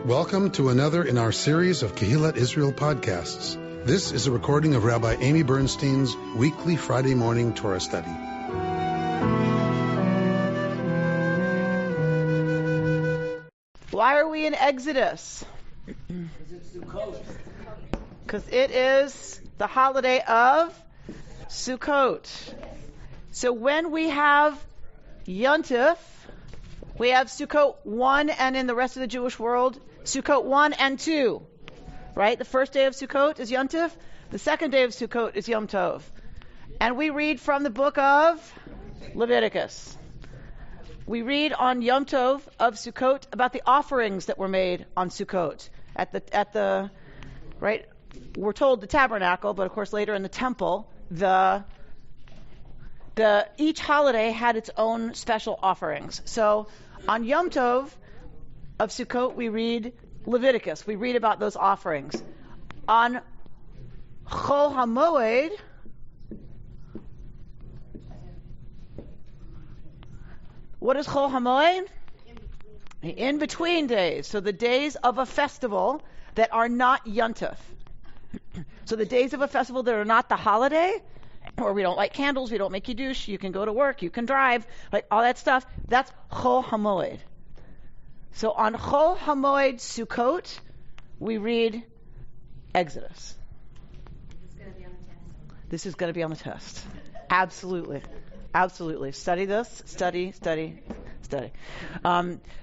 Welcome to another in our series of Kehillat Israel podcasts. This is a recording of Rabbi Amy Bernstein's weekly Friday morning Torah study. Why are we in Exodus? Because it is the holiday of Sukkot. So when we have Yontif, we have Sukkot 1, and in the rest of the Jewish world, Sukkot 1 and 2. Right? The first day of Sukkot is Yontif. The second day of Sukkot is Yom Tov. And we read from the book of Leviticus. We read on Yom Tov of Sukkot about the offerings that were made on Sukkot. At the right, we're told the tabernacle, but of course later in the temple, each holiday had its own special offerings. So on Yom Tov of Sukkot, we read Leviticus. We read about those offerings. On Chol HaMoed, what is Chol HaMoed? In between days. So the days of a festival that are not Yontif. So the days of a festival that are not the holiday, or we don't light candles, we don't make Kiddush, you can go to work, you can drive, like all that stuff, that's Chol HaMoed. So on Chol HaMoed Sukkot, we read Exodus. This is going to be on the test. Absolutely. Absolutely. Study this. Study.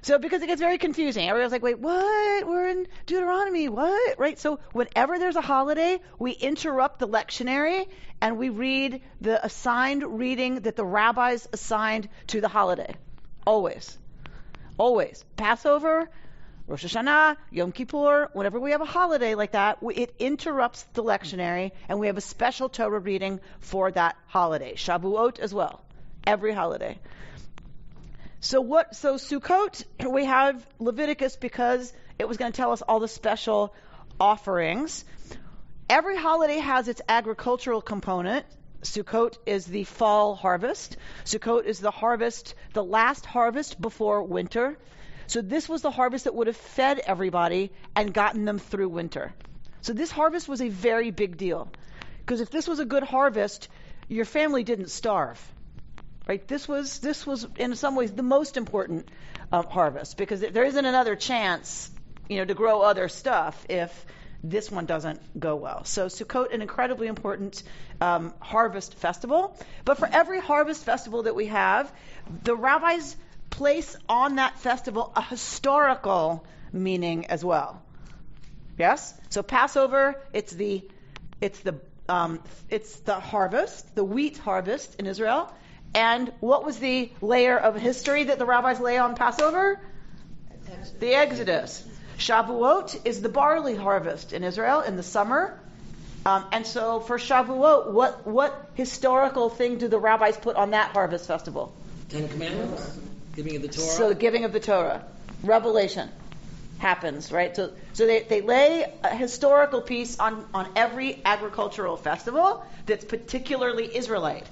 So because it gets very confusing. Everyone's like, wait, what? We're in Deuteronomy. What? Right? So whenever there's a holiday, we interrupt the lectionary and we read the assigned reading that the rabbis assigned to the holiday. Always. Always. Passover, Rosh Hashanah, Yom Kippur, whenever we have a holiday like that, it interrupts the lectionary, and we have a special Torah reading for that holiday. Shavuot as well. Every holiday. So Sukkot, we have Leviticus because it was going to tell us all the special offerings. Every holiday has its agricultural component. Sukkot is the fall harvest. Sukkot is the harvest, the last harvest before winter. So this was the harvest that would have fed everybody and gotten them through winter. So this harvest was a very big deal. Because if this was a good harvest, your family didn't starve. Right? This was in some ways the most important harvest, because there isn't another chance, to grow other stuff if this one doesn't go well. So Sukkot, an incredibly important harvest festival. But for every harvest festival that we have, the rabbis place on that festival a historical meaning as well. Yes? So Passover, it's the harvest, the wheat harvest in Israel. And what was the layer of history that the rabbis lay on Passover? The Exodus. Shavuot is the barley harvest in Israel in the summer. And so for Shavuot, what historical thing do the rabbis put on that harvest festival? 10 Commandments? Giving of the Torah? So the giving of the Torah. Revelation happens, right? So they lay a historical piece on every agricultural festival that's particularly Israelite.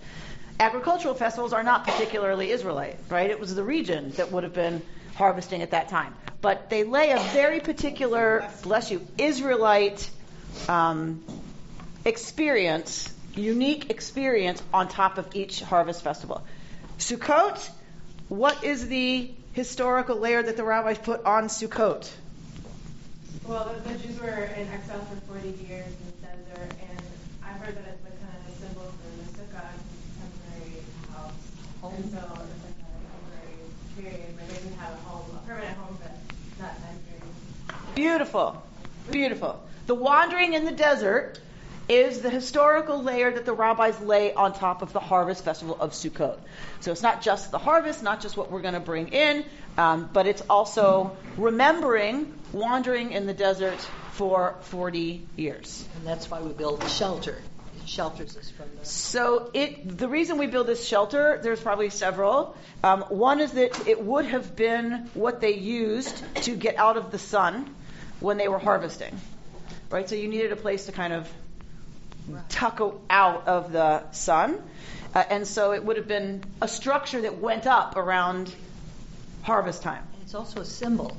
Agricultural festivals are not particularly Israelite, right? It was the region that would have been harvesting at that time. But they lay a very particular, Israelite experience, unique experience on top of each harvest festival. Sukkot, what is the historical layer that the rabbis put on Sukkot? Well, the Jews were in exile for 40 years in the desert, and I've heard that it's like kind of a symbol for the Sukkot, temporary house. And so it's like a temporary period where they can have a permanent home for that time period. Beautiful. Beautiful. The wandering in the desert is the historical layer that the rabbis lay on top of the harvest festival of Sukkot. So it's not just the harvest, not just what we're going to bring in, but it's also remembering wandering in the desert for 40 years. And that's why we build a shelter. It shelters us from the... So the reason we build this shelter, there's probably several. One is that it would have been what they used to get out of the sun when they were harvesting. Right? So you needed a place to kind of tuck out of the sun. And so it would have been a structure that went up around harvest time. It's also a symbol.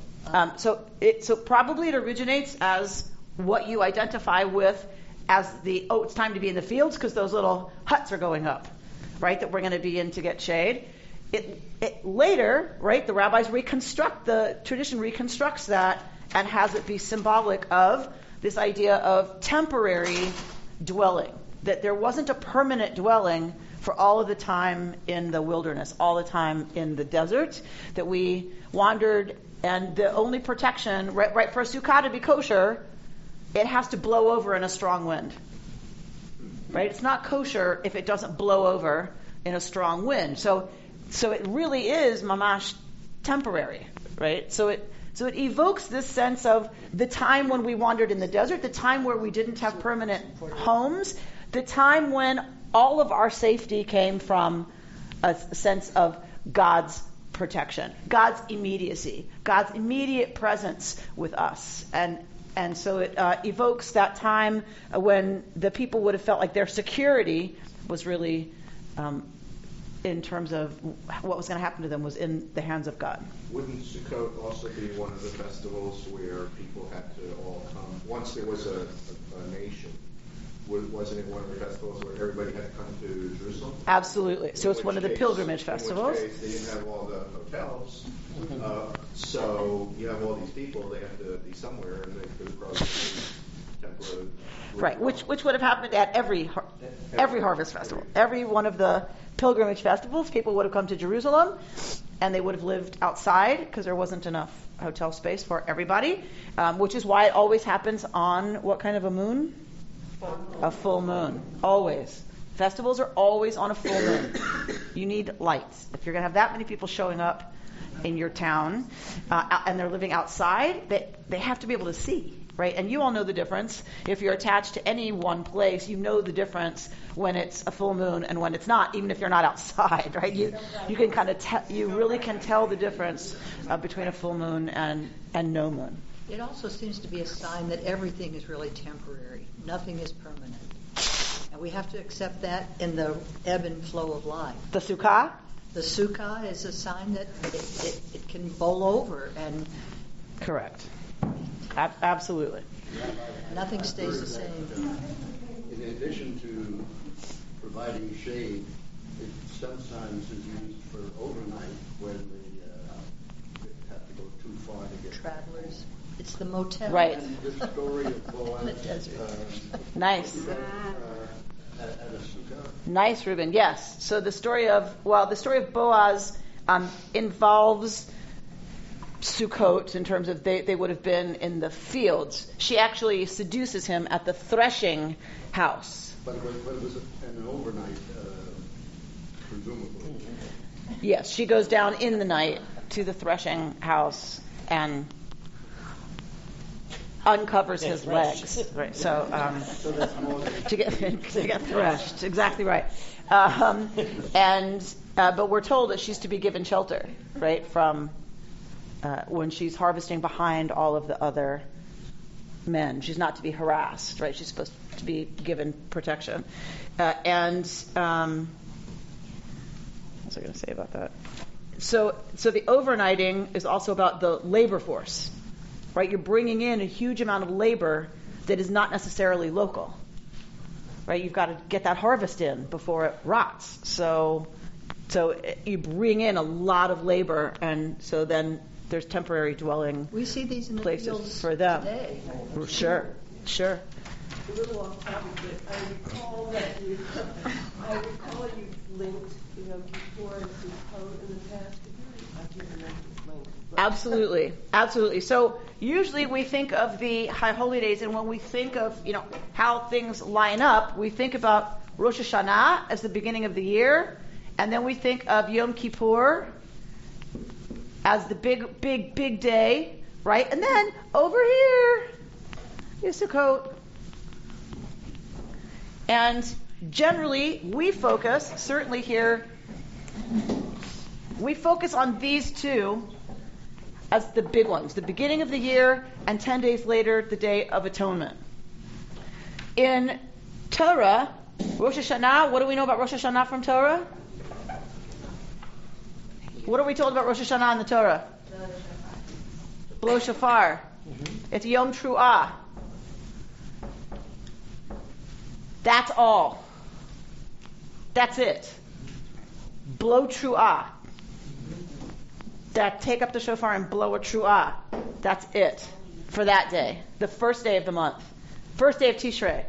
So probably it originates as what you identify with as it's time to be in the fields because those little huts are going up, right? That we're going to be in to get shade. It later, right? The rabbis the tradition reconstructs that and has it be symbolic of this idea of temporary dwelling. That there wasn't a permanent dwelling for all of the time in the wilderness, all the time in the desert, that we wandered, and the only protection, right for a sukkah to be kosher, it has to blow over in a strong wind. Right? It's not kosher if it doesn't blow over in a strong wind. So it really is mamash temporary, right? So it evokes this sense of the time when we wandered in the desert, the time where we didn't have permanent homes, the time when all of our safety came from a sense of God's protection, God's immediacy, God's immediate presence with us. And so it evokes that time when the people would have felt like their security was really, in terms of what was going to happen to them, was in the hands of God. Wouldn't Sukkot also be one of the festivals where people had to all come? Once there was a nation, wasn't it one of the festivals where everybody had to come to Jerusalem? Absolutely. So it's one of the pilgrimage festivals. In which case they didn't have all the hotels. So you have all these people, they have to be somewhere, and they could probably temporarily. Right, which would have happened at every harvest festival. Every one of the pilgrimage festivals, people would have come to Jerusalem, and they would have lived outside because there wasn't enough hotel space for everybody, which is why it always happens on what kind of a moon? A full moon. Always. Festivals are always on a full moon. You need lights. If you're going to have that many people showing up in your town, and they're living outside, they have to be able to see, right? And you all know the difference. If you're attached to any one place, you know the difference when it's a full moon and when it's not, even if you're not outside, right? You can kind of you really can tell the difference between a full moon and no moon. It also seems to be a sign that everything is really temporary. Nothing is permanent. And we have to accept that in the ebb and flow of life. The sukkah? The sukkah is a sign that it can bowl over and... Correct. Absolutely. Nothing stays the same. In addition to providing shade, it sometimes is used for overnight when they have to go too far to get travelers. It's the motel. Right. And this story of Boaz. In the desert. Nice. At a sukkah. Nice, Reuben. Yes. So the story of Boaz involves Sukkot in terms of they would have been in the fields. She actually seduces him at the threshing house. But it was an overnight, presumably. Yes, she goes down in the night to the threshing house and uncovers his legs. Right. So that's more to get threshed. Exactly right. But we're told that she's to be given shelter, right, from when she's harvesting behind all of the other men. She's not to be harassed, right? She's supposed to be given protection. What was I going to say about that? So the overnighting is also about the labor force, right? You're bringing in a huge amount of labor that is not necessarily local, right? You've got to get that harvest in before it rots. So you bring in a lot of labor, and so then there's temporary dwelling. We see these in the places fields for them. today. Sure. A little off topic, but I recall you linked, Kippur and Sukkot in the past. I can't remember the link. Absolutely. So usually we think of the high holy days, and when we think of how things line up, we think about Rosh Hashanah as the beginning of the year, and then we think of Yom Kippur as the big day, right? And then over here is Sukkot. And generally, we focus, certainly here, we focus on these two as the big ones, the beginning of the year and 10 days later, the Day of Atonement. In Torah, Rosh Hashanah, what do we know about Rosh Hashanah from Torah? What are we told about Rosh Hashanah in the Torah? blow shofar. It's Yom Tru'ah. That's all. That's it. Blow Tru'ah. Take up the shofar and blow a Tru'ah. That's it for that day. The first day of the month. First day of Tishrei.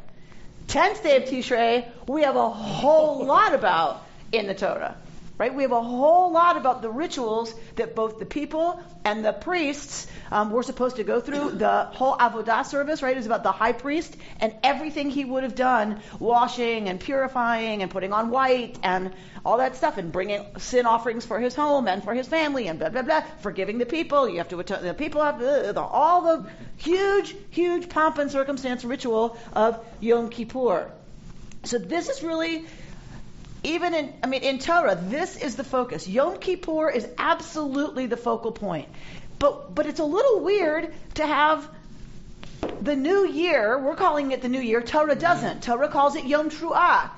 10th day of Tishrei, we have a whole lot about in the Torah. Right? We have a whole lot about the rituals that both the people and the priests were supposed to go through. The whole Avodah service, right, is about the high priest and everything he would have done, washing and purifying and putting on white and all that stuff, and bringing sin offerings for his home and for his family and blah, blah, blah, forgiving the people. You have to atone, the people have all the huge, huge pomp and circumstance ritual of Yom Kippur. So this is really... Even in Torah, this is the focus. Yom Kippur is absolutely the focal point. But it's a little weird to have the new year, we're calling it the new year, Torah doesn't. Torah calls it Yom Tru'ah.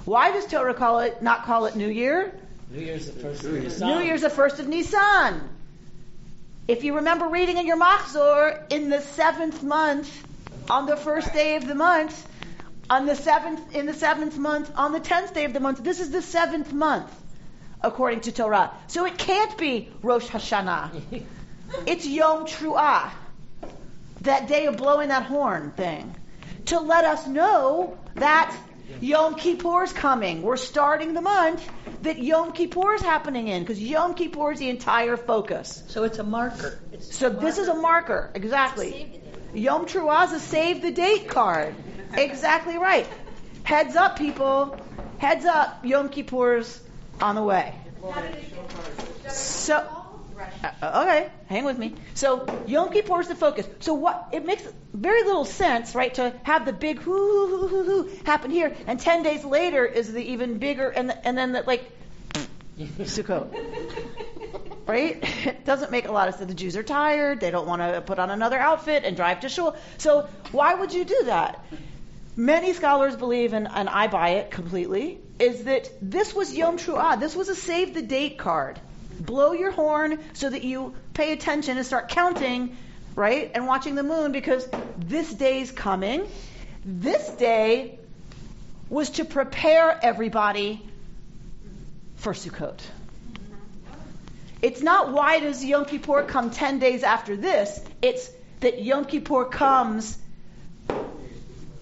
Why does Torah not call it New Year? New Year's the first of Nisan. New Year's the first of Nisan. If you remember reading in your Machzor, in the 7th month, on the first day of the month, in the 7th month, on the 10th day of the month, this is the 7th month, according to Torah. So it can't be Rosh Hashanah. It's Yom Tru'ah, that day of blowing that horn thing, to let us know that Yom Kippur's coming. We're starting the month that Yom Kippur's happening in, because Yom Kippur is the entire focus. So it's a marker. This is a marker, exactly. Yom Tru'ah is a save the date card. Exactly right. Heads up, people. Heads up. Yom Kippur's on the way. So, okay, hang with me. So, Yom Kippur is the focus. So, it makes very little sense, right, to have the big hoo happen here, and 10 days later is the even bigger, and then Sukkot. Right? It doesn't make a lot of sense. The Jews are tired. They don't want to put on another outfit and drive to shul. So why would you do that? Many scholars believe, and I buy it completely, is that this was Yom Tru'ah. This was a save the date card. Blow your horn so that you pay attention and start counting, right? And watching the moon, because this day's coming. This day was to prepare everybody for Sukkot. It's not why does Yom Kippur come 10 days after this. It's that Yom Kippur comes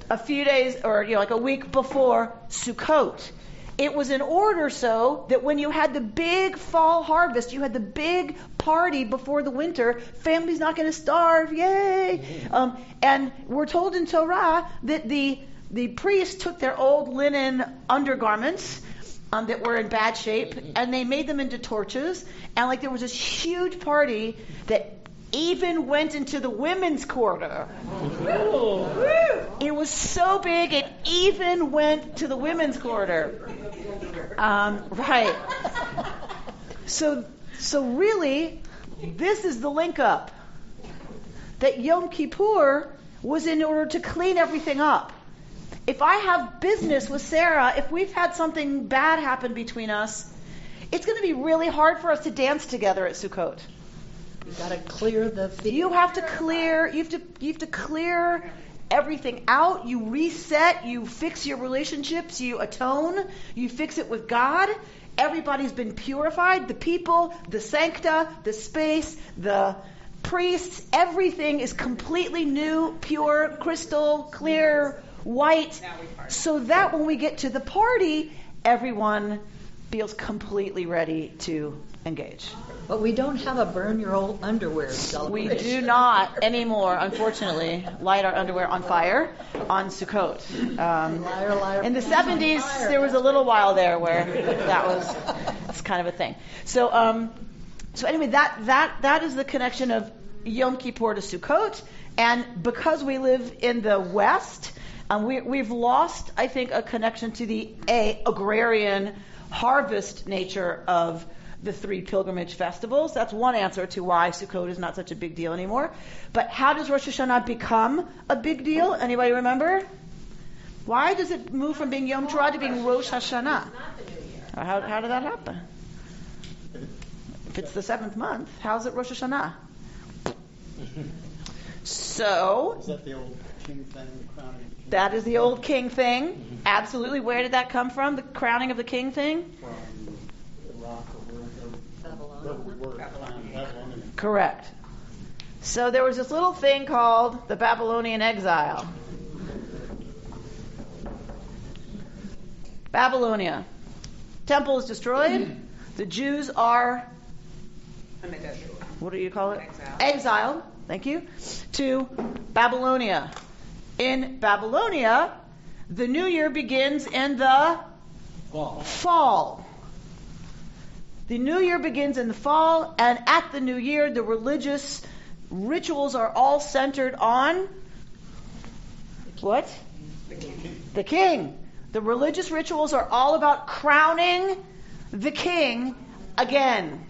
a few days or like a week before Sukkot. It was in order so that when you had the big fall harvest, you had the big party before the winter, family's not going to starve, yay! And we're told in Torah that the priests took their old linen undergarments that were in bad shape, and they made them into torches, and there was this huge party that even went into the women's quarter. It was so big, it even went to the women's quarter. Right. So really, this is the link up. That Yom Kippur was in order to clean everything up. If I have business with Sarah, if we've had something bad happen between us, it's going to be really hard for us to dance together at Sukkot. You've got to clear the field. You have to clear everything out. You reset. You fix your relationships. You atone. You fix it with God. Everybody's been purified. The people, the sancta, the space, the priests, everything is completely new, pure, crystal, clear, white, so that when we get to the party, everyone feels completely ready to engage. But we don't have a burn your old underwear celebration. We do not anymore, unfortunately, light our underwear on fire on Sukkot. Liar, in the 70s, there was a little while there where it's kind of a thing. So anyway, that is the connection of Yom Kippur to Sukkot, and because we live in the West, we've lost, I think, a connection to the agrarian harvest nature of the three pilgrimage festivals. That's one answer to why Sukkot is not such a big deal anymore. But how does Rosh Hashanah become a big deal? Anybody remember? Why does it move from being Yom Teruah to being Rosh Hashanah? How did that happen? If it's the 7th month, how is it Rosh Hashanah? So Is that the old king thing, the crowning of the king? that is the old king thing. Absolutely. Where did that come from? The crowning of the king thing? From Iraq or wherever we were at the time, Babylonian. Correct. So there was this little thing called the Babylonian exile. Babylonia. Temple is destroyed. The Jews are, what do you call it? Exiled. Thank you. To Babylonia. In Babylonia, the new year begins in the fall. The new year begins in the fall, and at the new year, the religious rituals are all centered on what? The king. The religious rituals are all about crowning the king again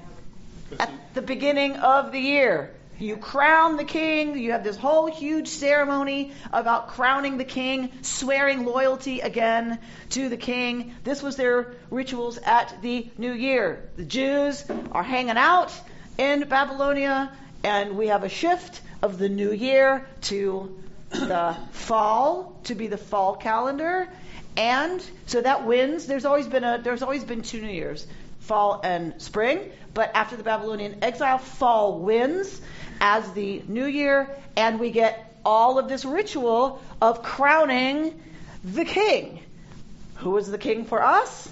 at the beginning of the year. You crown the king. You have this whole huge ceremony about crowning the king, swearing loyalty again to the king. This was their rituals at the new year. The Jews are hanging out in Babylonia, and we have a shift of the new year to the fall, to be the fall calendar. And so that wins. There's always been 2 New Years, fall and spring. But after the Babylonian exile, fall wins as the new year, and we get all of this ritual of crowning the king. Who is the king for us?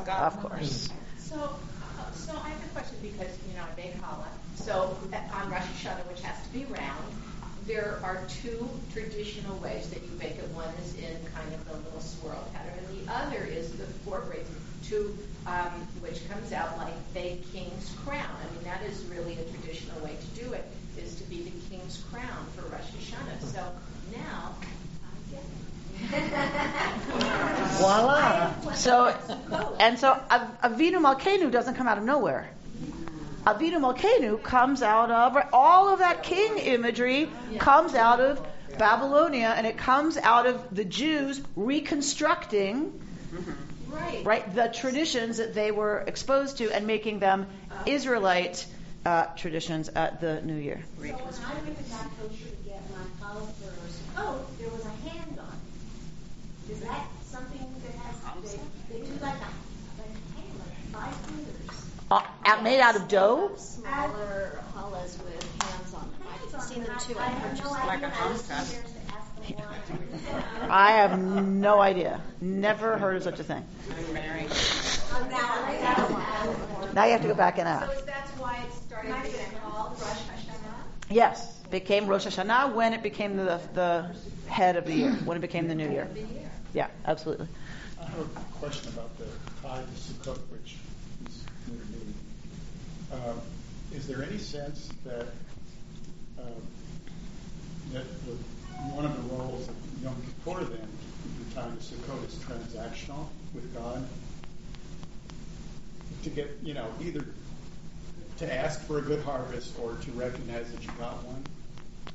God. Of course. So I have a question because, Big Challah. So on Rosh Hashanah, which has to be round, there are 2 traditional ways that you bake it. One is in kind of the little swirl pattern, and the other is the 4 braids, which comes out like a king's crown. I mean, that is really a traditional way to do it, is to be the king's crown for Rosh Hashanah. So now, I get it. Voila. So Avinu Malkeinu doesn't come out of nowhere. Avinu Malkeinu comes out of, all of that king imagery comes out of Babylonia, and it comes out of the Jews reconstructing right the traditions that they were exposed to and making them Israelite traditions at the New Year. So when I went to that kosher to get my challah for Sukkot, there was a hand on it. Is that something that has, they do like a hand, like 5 fingers? Made out of dough? Smaller challahs with hands on them. I've seen them too. I have no idea. Like a homestead. I have no idea. Never heard of such a thing. I'm married. Now you have to go back and ask. So that's why it started being called Rosh Hashanah? Yes, it became Rosh Hashanah when it became the head of the year, when it became the new year. Yeah, absolutely. I have a question about the tithe to Sukkot, which is new to me. Is there any sense that one of the roles of Yom Kippur then, the time to Sukkot, is transactional with God? To get, either to ask for a good harvest or to recognize that you got one?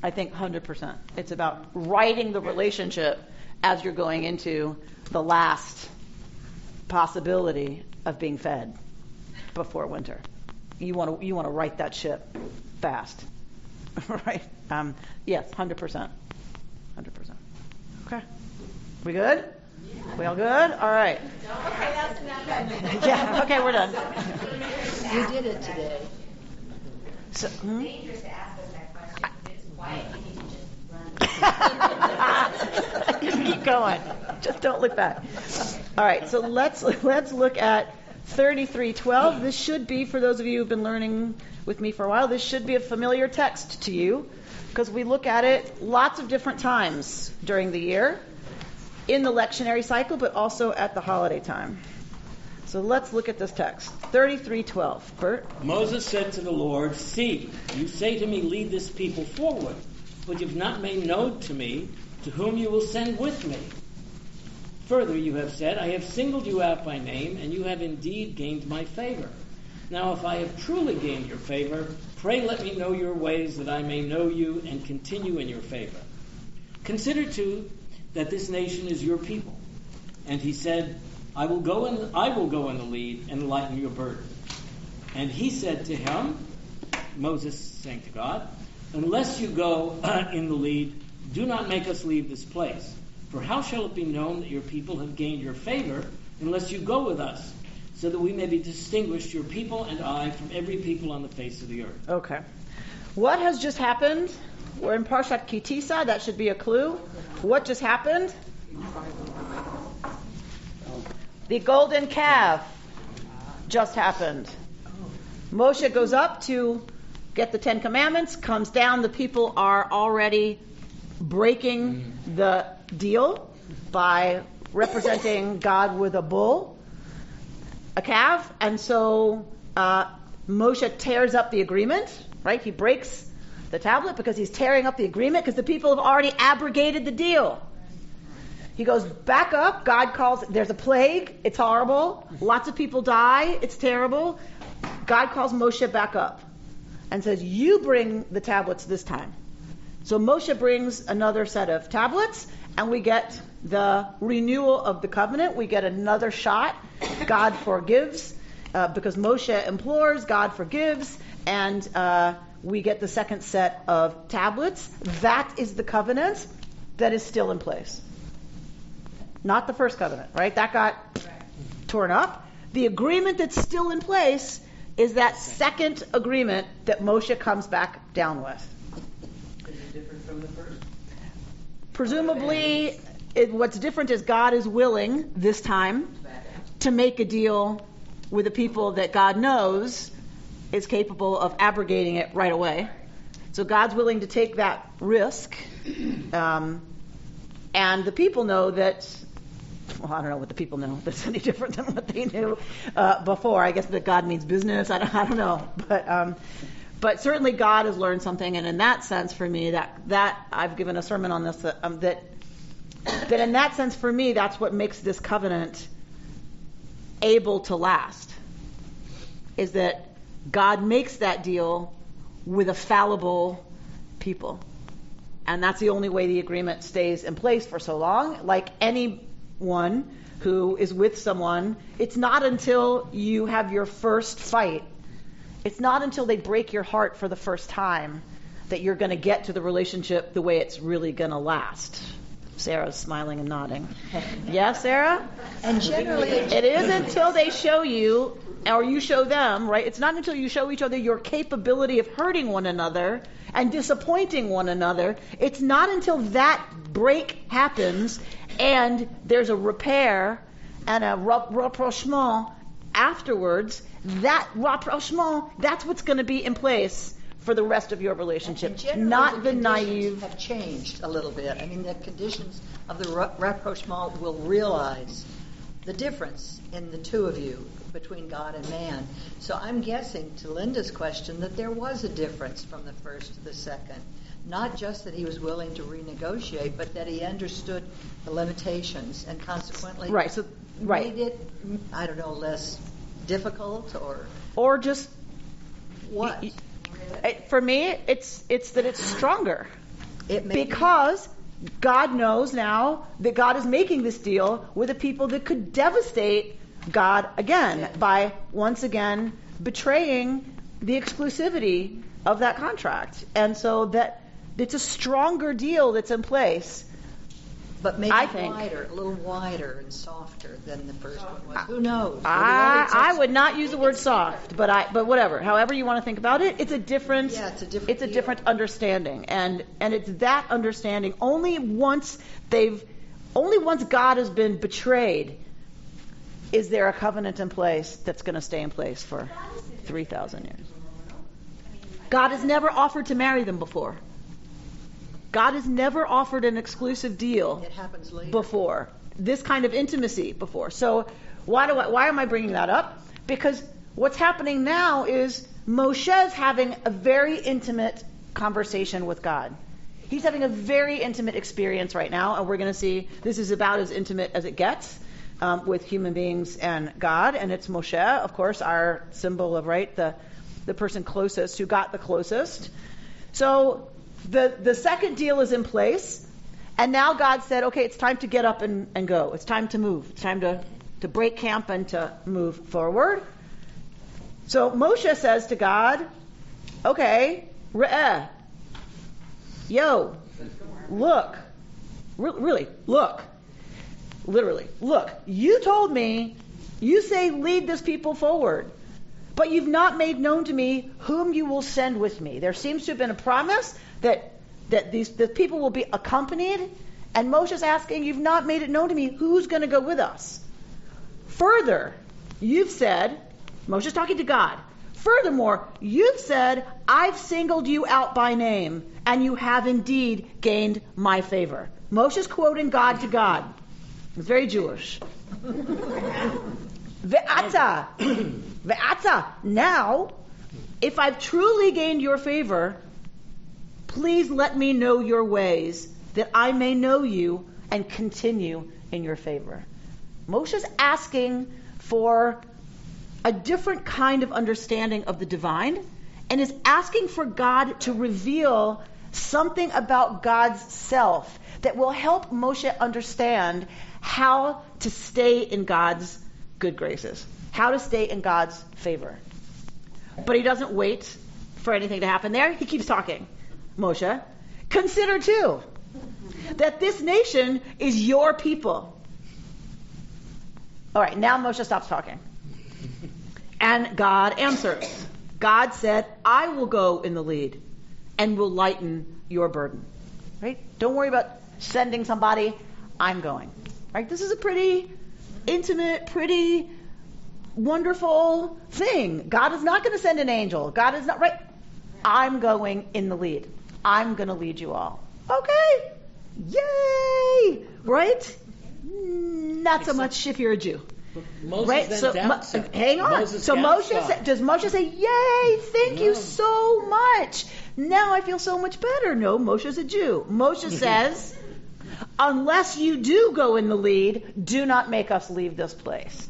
I think 100%. It's about writing the relationship as you're going into the last possibility of being fed before winter. You want to right that ship fast, right? Yes, 100%. 100%. Okay. We good? Yeah. We all good? All right. Okay, that's enough. Yeah. Okay, we're done. You did it today. So, dangerous to ask us that question. If it's quiet, you need to just run. Keep going. Just don't look back. All right. So let's look at 33:12. This should be, for those of you who've been learning with me for a while, this should be a familiar text to you because we look at it lots of different times during the year, in the lectionary cycle, but also at the holiday time. So let's look at this text. 33:12. Bert? Moses said to the Lord, "See, you say to me, lead this people forward, but you've not made known to me to whom you will send with me. Further, you have said, I have singled you out by name, and you have indeed gained my favor. Now, if I have truly gained your favor, pray let me know your ways, that I may know you and continue in your favor. Consider, too, that this nation is your people." And he said, I will go in the lead and lighten your burden. And he said to him, Moses saying to God, Unless you go in the lead, do not make us leave this place. For how shall it be known that your people have gained your favor unless you go with us, so that we may be distinguished, your people and I, from every people on the face of the earth? Okay. What has just happened? We're in Parshat Kitisa. That should be a clue. What just happened? The golden calf just happened. Moshe goes up to get the 10 Commandments, comes down. The people are already breaking the deal by representing God with a bull, a calf. And so Moshe tears up the agreement, right? He breaks the tablet because he's tearing up the agreement because the people have already abrogated the deal. He goes back up. God calls, there's a plague. It's horrible. Lots of people die. It's terrible. God calls Moshe back up and says, you bring the tablets this time. So Moshe brings another set of tablets, and we get the renewal of the covenant. We get another shot. God forgives because Moshe implores, God forgives, and we get the second set of tablets. That is the covenant that is still in place. Not the first covenant, right? That got torn up. The agreement that's still in place is that second agreement that Moshe comes back down with. Is it different from the first? Presumably, what's different is God is willing this time to make a deal with the people that God knows is capable of abrogating it right away. So God's willing to take that risk. And the people know that, well, I don't know what the people know that's any different than what they knew before. I guess that God means business. I don't know. But certainly God has learned something. And in that sense, for me, that I've given a sermon on this, that in that sense, for me, that's what makes this covenant able to last, is that God makes that deal with a fallible people. And that's the only way the agreement stays in place for so long. Like anyone who is with someone, it's not until you have your first fight, it's not until they break your heart for the first time that you're going to get to the relationship the way it's really going to last. Sarah's smiling and nodding. Yeah, Sarah? And generally, it is until they show you, or you show them, right? It's not until you show each other your capability of hurting one another and disappointing one another. It's not until that break happens and there's a repair and a rapprochement afterwards. That rapprochement, that's what's going to be in place for the rest of your relationship, not the naive. Have changed a little bit. I mean, the conditions of the rapprochement will realize the difference in the two of you between God and man. So I'm guessing, to Linda's question, that there was a difference from the first to the second. Not just that he was willing to renegotiate, but that he understood the limitations and consequently made it, I don't know, less difficult or just what? For me, it's that it's stronger. Because God knows now that God is making this deal with a people that could devastate God again by once again betraying the exclusivity of that contract. And so that it's a stronger deal that's in place. But maybe a little wider and softer than the first one was. Who knows? I would not use the word soft, but whatever. However you want to think about it, it's a different understanding, and it's that understanding. Only once God has been betrayed, is there a covenant in place that's going to stay in place for 3,000 years. God has never offered to marry them before. God has never offered an exclusive deal before. This kind of intimacy before. So why am I bringing that up? Because what's happening now is Moshe's having a very intimate conversation with God. He's having a very intimate experience right now, and we're going to see this is about as intimate as it gets with human beings and God. And it's Moshe, of course, our symbol of the person closest, who got the closest. So the second deal is in place, and now God said, okay, it's time to get up and go. It's time to move. It's time to break camp and to move forward. So Moshe says to God, okay, re'eh, yo, look, really, look, literally, look, you told me, you say lead this people forward, but you've not made known to me whom you will send with me. There seems to have been a promise that the people will be accompanied, and Moshe's asking, you've not made it known to me who's going to go with us. Further, you've said, Moshe's talking to God, furthermore, you've said, I've singled you out by name, and you have indeed gained my favor. Moshe's quoting God to God. It's very Jewish. Ve'ata. Ve'ata. Now, if I've truly gained your favor, please let me know your ways, that I may know you and continue in your favor. Moshe's asking for a different kind of understanding of the divine, and is asking for God to reveal something about God's self that will help Moshe understand how to stay in God's good graces, how to stay in God's favor. But he doesn't wait for anything to happen there. He keeps talking. Moshe, consider too that this nation is your people. All right, now Moshe stops talking. And God answers. God said, I will go in the lead and will lighten your burden. Right? Don't worry about sending somebody. I'm going. Right? This is a pretty intimate, pretty wonderful thing. God is not going to send an angel. God is not, right? I'm going in the lead. I'm going to lead you all. Okay. Yay! Right? Not so much if you're a Jew. Moses right? then So doubts him. hang on. So does Moshe say, "Yay! Thank you so much. Now I feel so much better." No, Moshe's a Jew. Moshe says, "Unless you do go in the lead, do not make us leave this place.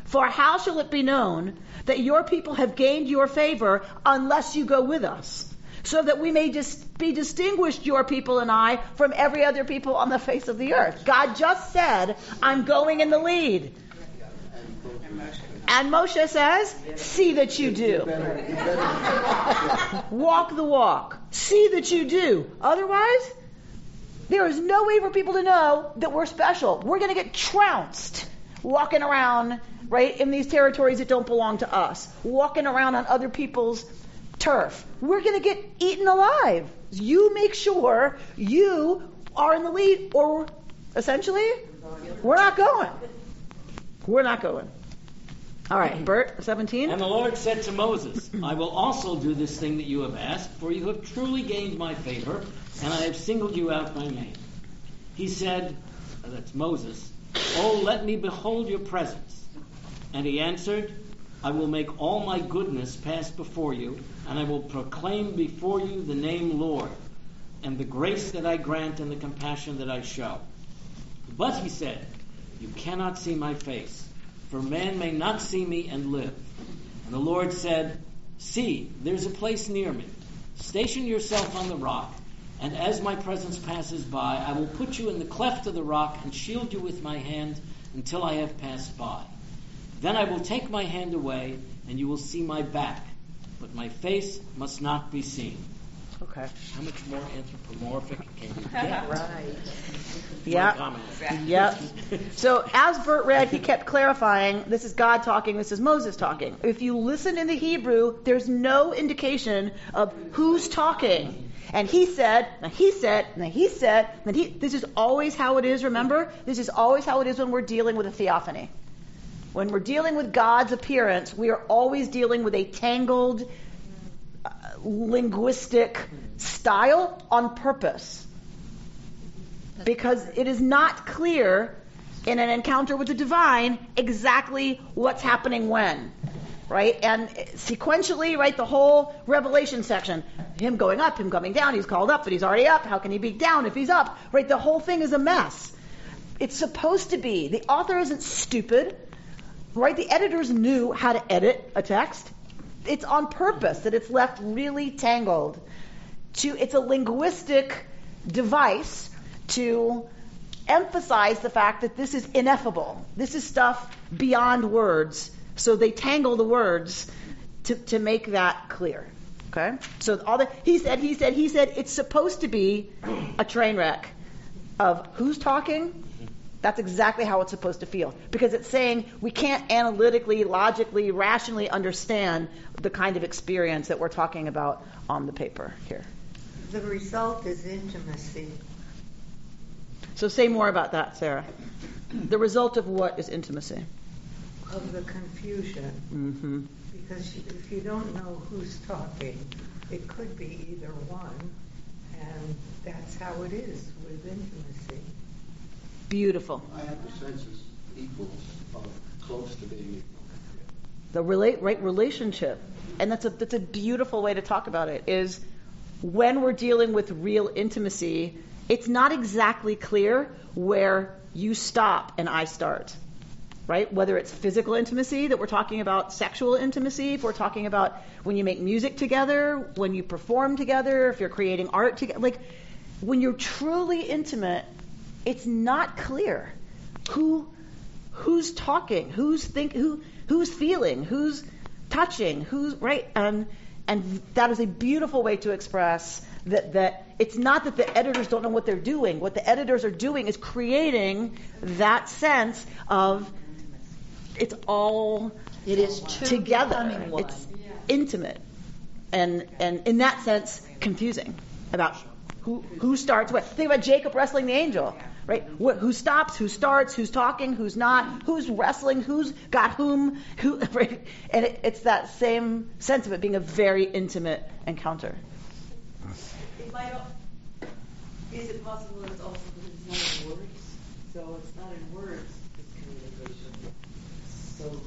For how shall it be known that your people have gained your favor unless you go with us, so that we may be distinguished, your people and I, from every other people on the face of the earth?" God just said, "I'm going in the lead." And Moshe says, "See that you do. Walk the walk. See that you do. Otherwise, there is no way for people to know that we're special. We're going to get trounced walking around, right, in these territories that don't belong to us, walking around on other people's turf. We're going to get eaten alive. You make sure you are in the lead, or essentially, we're not going. We're not going." All right, Bert, 17. And the Lord said to Moses, "I will also do this thing that you have asked, for you have truly gained my favor, and I have singled you out by name." He said, that's Moses, "Oh, let me behold your presence." And he answered, "I will make all my goodness pass before you, and I will proclaim before you the name Lord, and the grace that I grant and the compassion that I show." But he said, "You cannot see my face, for man may not see me and live." And the Lord said, "See, there's a place near me. Station yourself on the rock, and as my presence passes by, I will put you in the cleft of the rock and shield you with my hand until I have passed by. Then I will take my hand away, and you will see my back, but my face must not be seen." Okay. How much more anthropomorphic can you get? Right. Yeah. Yep. So as Bert read, he kept clarifying, this is God talking, this is Moses talking. If you listen in the Hebrew, there's no indication of who's talking. And he said, and he said, and he said, and he. This is always how it is, remember? This is always how it is when we're dealing with a theophany. When we're dealing with God's appearance, we are always dealing with a tangled linguistic style on purpose. Because it is not clear in an encounter with the divine exactly what's happening when. Right? And sequentially, right, the whole Revelation section, him going up, him coming down, he's called up, but he's already up, how can he be down if he's up? Right? The whole thing is a mess. It's supposed to be. The author isn't stupid. Right? The editors knew how to edit a text. It's on purpose that it's left really tangled. It's a linguistic device to emphasize the fact that this is ineffable. This is stuff beyond words. So they tangle the words to make that clear. Okay? So he said, it's supposed to be a train wreck of who's talking. That's exactly how it's supposed to feel. Because it's saying we can't analytically, logically, rationally understand the kind of experience that we're talking about on the paper here. The result is intimacy. So say more about that, Sarah. The result of what is intimacy? Of the confusion. Mm-hmm. Because if you don't know who's talking, it could be either one, and that's how it is with intimacy. Beautiful. I have the sense as equals, of close to being equal. The relationship, and that's a beautiful way to talk about it, is when we're dealing with real intimacy, it's not exactly clear where you stop and I start. Right? Whether it's physical intimacy, that we're talking about sexual intimacy, if we're talking about when you make music together, when you perform together, if you're creating art together. Like, when you're truly intimate, it's not clear who's talking, who's feeling, who's touching, who's right, and that is a beautiful way to express that it's not that the editors don't know what they're doing. What the editors are doing is creating that sense of it's all together. It's intimate, and in that sense, confusing about who starts what. Think about Jacob wrestling the angel, right? Who stops? Who starts? Who's talking? Who's not? Who's wrestling? Who's got whom? Who? Right? And it's that same sense of it being a very intimate encounter. Is it possible it's also because it's not in words? So it's not in words, it's communication. So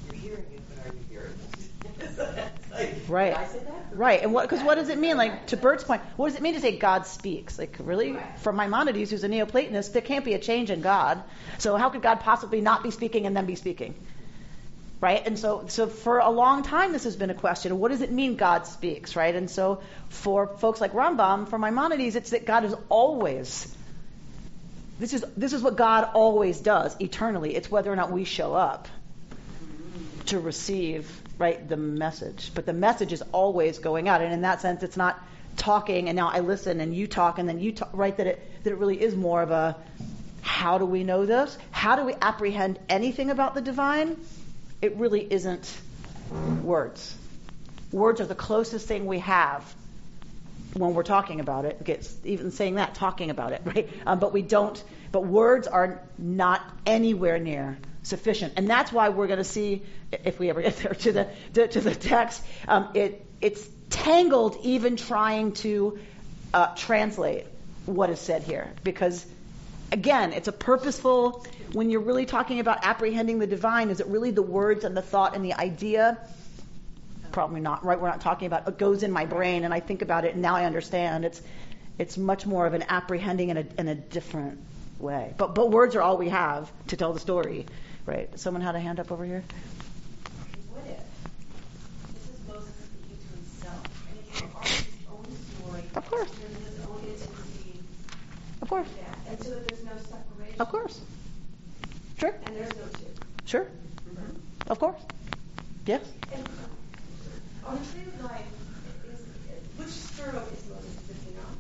you're hearing it, but are you hearing it? So that's like, right. Did I say that? Right. And because what does it mean? Like, to Bert's point, what does it mean to say God speaks? Like, really? From Maimonides, who's a Neoplatonist, there can't be a change in God. So how could God possibly not be speaking and then be speaking? Right? And so for a long time, this has been a question. What does it mean God speaks? Right? And so for folks like Rambam, for Maimonides, it's that God is always, this is what God always does, eternally. It's whether or not we show up to receive, right, the message. But the message is always going out. And in that sense, it's not talking and now I listen and you talk and then you talk, right? That it really is more of a, how do we know this? How do we apprehend anything about the divine? It really isn't words. Words are the closest thing we have when we're talking about it. It's even saying that, talking about it, right? But words are not anywhere near sufficient. And that's why we're going to see, if we ever get there to the text, it's tangled even trying to translate what is said here. Because, again, it's a purposeful, when you're really talking about apprehending the divine, is it really the words and the thought and the idea? Probably not, right? We're not talking about it goes in my brain and I think about it and now I understand. It's much more of an apprehending in a different way. But words are all we have to tell the story, right? Someone had a hand up over here. What if this is Moses speaking to himself and he has all his own story? Of course. And his own intimacy. Of course. And so that there's no separation. Of course. Sure. And there's no two. Sure. Of course. Yes. And on the tree of life, which sparrow is Moses sitting on?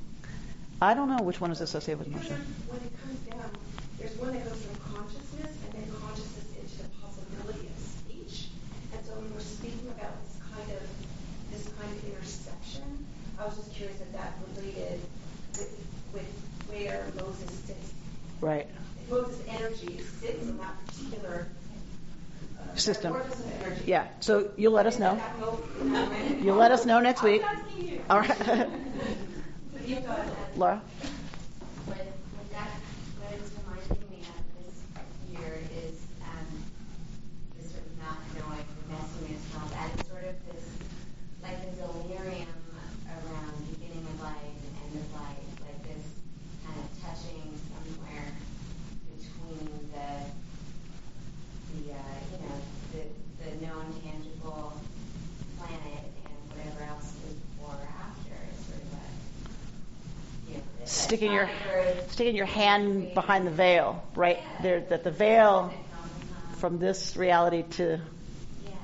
I don't know which one is associated with Because Moshe. when it comes down, there's one that goes from consciousness and then consciousness into the possibility of speech. And so when we're speaking about this kind of intersection, I was just curious if that related with where Moses sits. Right. Moses' energy sits in that particular System. energy. Yeah. So you'll let us know. You'll let us know next week. All right. Laura? What is reminding me of this year is this sort of not knowing the messiness and all that. It's sort of this, like a delirium around the beginning of life and end of life, like this kind of touching somewhere between the known tangible planet and whatever else is before or after. It's sort of a Sticking your hand behind the veil, right? There, that the veil from this reality to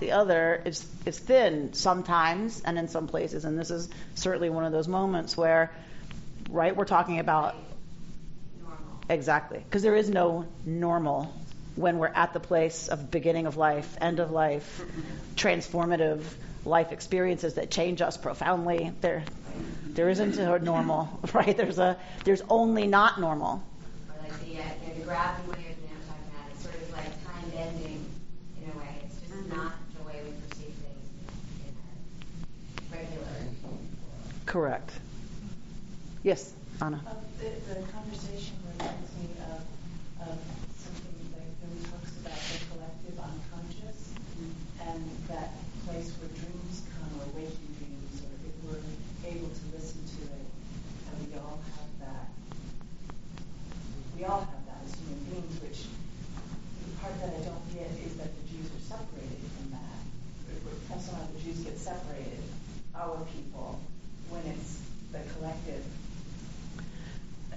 The other is thin sometimes and in some places. And this is certainly one of those moments where, right, we're talking about normal. Exactly. Because there is no normal when we're at the place of beginning of life, end of life, transformative life experiences that change us profoundly. There isn't a normal, right? There's only not normal. Or like the gravity wave that I'm talking about, it's sort of like time bending in a way. It's just not the way we perceive things in our regular. Correct. Yes, Anna. The conversation reminds me of something like when he talks about the collective unconscious and that place where dreams come, or waking dreams, or if we're able to listen to it, and we all have that. We all have that as human beings, which the part that I don't get is that the Jews are separated from that. Somehow the Jews get separated, our people, when it's the collective.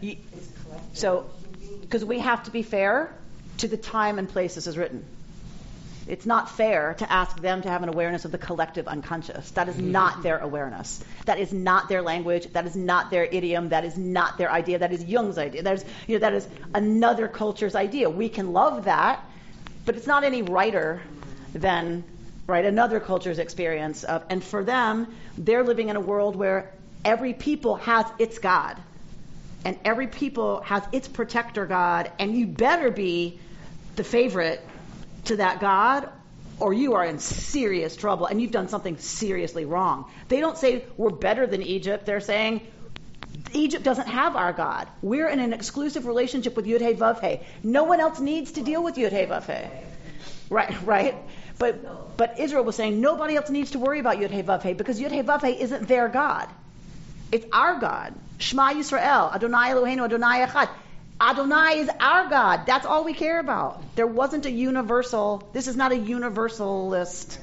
It's collective. So, because we have to be fair to the time and place this is written. It's not fair to ask them to have an awareness of the collective unconscious. That is not their awareness. That is not their language. That is not their idiom. That is not their idea. That is Jung's idea. That is another culture's idea. We can love that, but it's not any righter than another culture's experience of. And for them, they're living in a world where every people has its God, and every people has its protector God, and you better be the favorite to that God, or you are in serious trouble and you've done something seriously wrong. They don't say we're better than Egypt. They're saying Egypt doesn't have our God. We're in an exclusive relationship with Yud Hey Vav Hey. No one else needs to deal with Yud Hey Vav Hey. Right. But Israel was saying nobody else needs to worry about Yud Hey Vav Hey because Yud Hey Vav Hey isn't their God. It's our God. Shema Yisrael, Adonai Eloheinu, Adonai Echad. Adonai is our God. That's all we care about. There wasn't a universal, this is not a universalist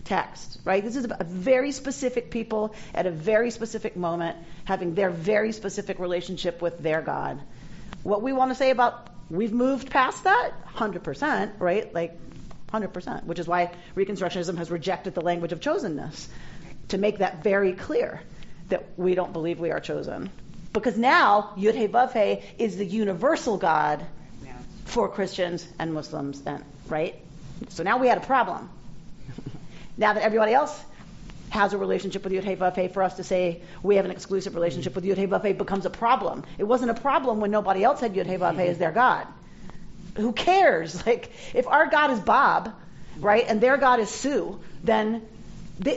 text, right? This is about a very specific people at a very specific moment having their very specific relationship with their God. What we want to say about, we've moved past that, 100%, right? 100%, which is why Reconstructionism has rejected the language of chosenness, to make that very clear that we don't believe we are chosen. Because now, Yud Hey Vav Hey is the universal God for Christians and Muslims, right? So now we had a problem. Now that everybody else has a relationship with Yud Hey Vav Hey, for us to say we have an exclusive relationship with Yud Hey Vav Hey becomes a problem. It wasn't a problem when nobody else had Yud Hey Vav Hey as their God. Who cares? If our God is Bob, right, and their God is Sue, then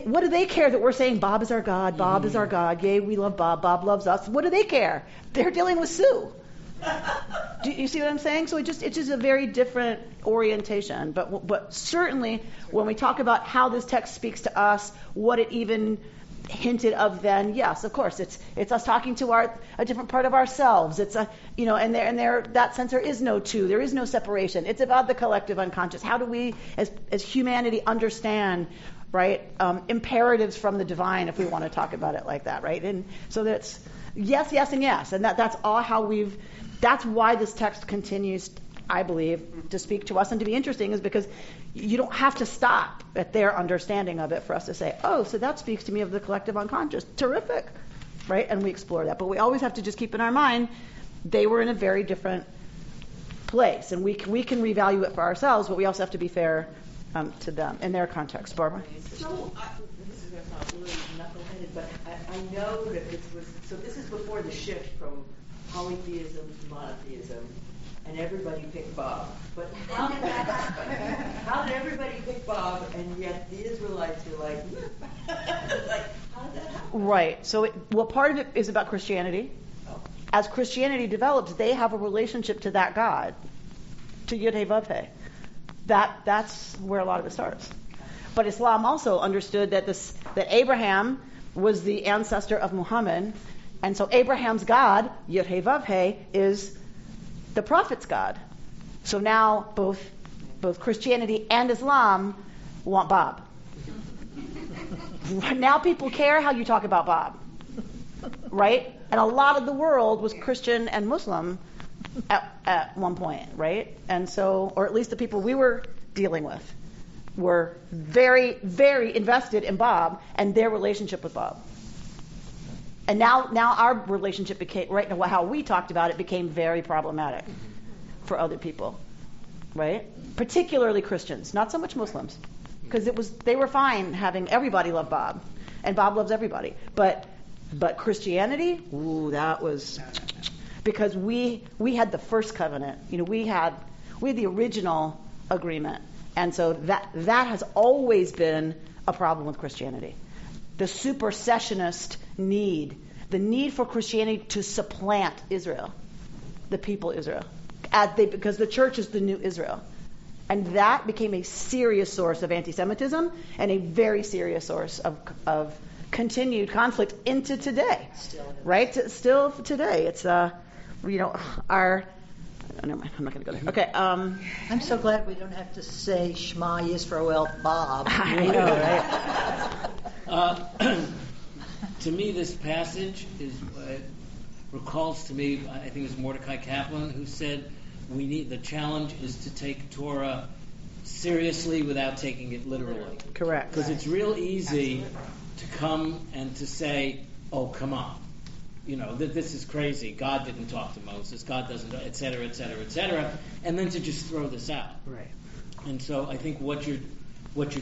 what do they care that we're saying Bob is our God, Bob is our God, yay, we love Bob, Bob loves us. What do they care? They're dealing with Sue. Do you see what I'm saying? So it's just a very different orientation. But certainly when we talk about how this text speaks to us, what it even hinted of then, yes, of course, it's us talking to a different part of ourselves. It's and there that sense there is no two, there is no separation. It's about the collective unconscious. How do we as humanity understand, right, imperatives from the divine, if we want to talk about it like that, right? And so that's yes, and yes, and that's all how that's why this text continues, I believe, to speak to us and to be interesting, is because you don't have to stop at their understanding of it for us to say, oh, so that speaks to me of the collective unconscious. Terrific, right? And we explore that. But we always have to just keep in our mind they were in a very different place, and we can revalue it for ourselves, but we also have to be fair to them in their context. Barbara? So, this is going to sound really knuckleheaded, but I know that this is before the shift from polytheism to monotheism, and everybody picked Bob. But how did that happen? How did everybody pick Bob, and yet the Israelites were like, how did that happen? Right. So, part of it is about Christianity. As Christianity develops, they have a relationship to that God, to Yud Hey Vav Hey. That's where a lot of it starts. But Islam also understood that Abraham was the ancestor of Muhammad, and so Abraham's God, Yud Hey Vav Hey, is the prophet's God. So now both Christianity and Islam want Bob. Now people care how you talk about Bob, right? And a lot of the world was Christian and Muslim at one point, right? And so, or at least the people we were dealing with, were very, very invested in Bob and their relationship with Bob. And now our relationship became, right now how we talked about it, became very problematic for other people, right? Particularly Christians, not so much Muslims, because they were fine having everybody love Bob, and Bob loves everybody. But Christianity, ooh, that was, because we had the first covenant, we had the original agreement, and so that has always been a problem with Christianity. The supersessionist need, the need for Christianity to supplant Israel, the people Israel, because the church is the new Israel. And that became a serious source of anti-Semitism and a very serious source of continued conflict into today. Right? Still today. It's, our... Never mind, I'm not going to go there. Okay. I'm so glad we don't have to say Shema Yisrael Bob. I know, right? To me, this passage recalls to me, I think it was Mordecai Kaplan who said, the challenge is to take Torah seriously without taking it literally. Correct. Because it's real easy to come and to say, oh, come on. This is crazy. God didn't talk to Moses. God doesn't, et cetera, et cetera, et cetera. And then to just throw this out. Right. And so I think what you're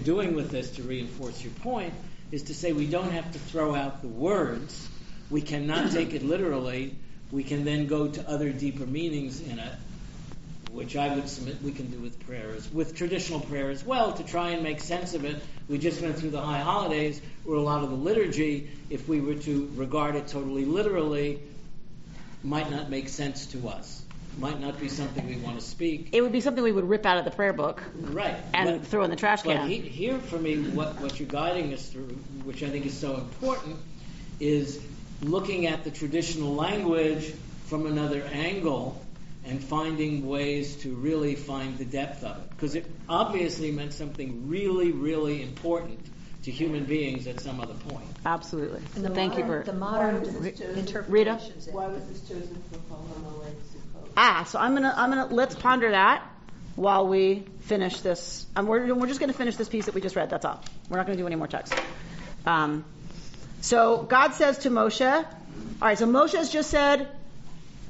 doing with this, to reinforce your point, is to say we don't have to throw out the words. We cannot take it literally. We can then go to other deeper meanings in it, which I would submit we can do with prayers, with traditional prayer as well, to try and make sense of it. We just went through the high holidays, where a lot of the liturgy, if we were to regard it totally literally, might not make sense to us. Might not be something we want to speak. It would be something we would rip out of the prayer book, right, and throw in the trash can. But here, for me, what you're guiding us through, which I think is so important, is looking at the traditional language from another angle and finding ways to really find the depth of it. Because it obviously meant something really, really important to human beings at some other point. Absolutely. And Thank you, Bert. The modern interpretations. Rita? Why was this chosen for Chol HaMoed Sukkot? So I'm gonna let's ponder that while we finish this. We're just gonna finish this piece that we just read. That's all. We're not gonna do any more text. So God says to Moshe, all right. So Moshe has just said,